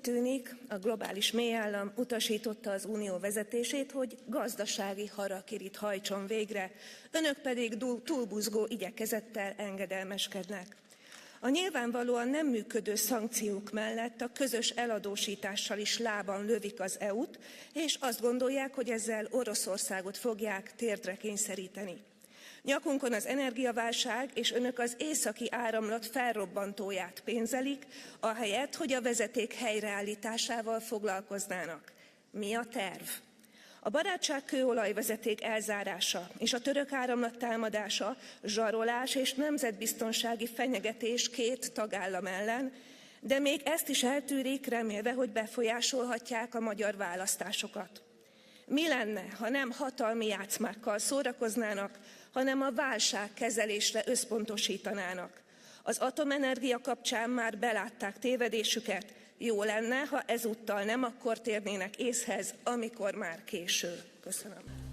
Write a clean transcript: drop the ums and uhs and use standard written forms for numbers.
tűnik, a globális mélyállam utasította az unió vezetését, hogy gazdasági harakirit hajtson végre, önök pedig túlbuzgó igyekezettel engedelmeskednek. A nyilvánvalóan nem működő szankciók mellett a közös eladósítással is lában lövik az EU-t, és azt gondolják, hogy ezzel Oroszországot fogják térdre kényszeríteni. Nyakunkon az energiaválság, és önök az északi áramlat felrobbantóját pénzelik, ahelyett, hogy a vezeték helyreállításával foglalkoznának. Mi a terv? A barátságkőolajvezeték elzárása és a török áramlat támadása zsarolás és nemzetbiztonsági fenyegetés két tagállam ellen, de még ezt is eltűrik, remélve, hogy befolyásolhatják a magyar választásokat. Mi lenne, ha nem hatalmi játszmákkal szórakoznának, hanem a válságkezelésre összpontosítanának? Az atomenergia kapcsán már belátták tévedésüket, jó lenne, ha ezúttal nem akkor térnének észhez, amikor már késő. Köszönöm.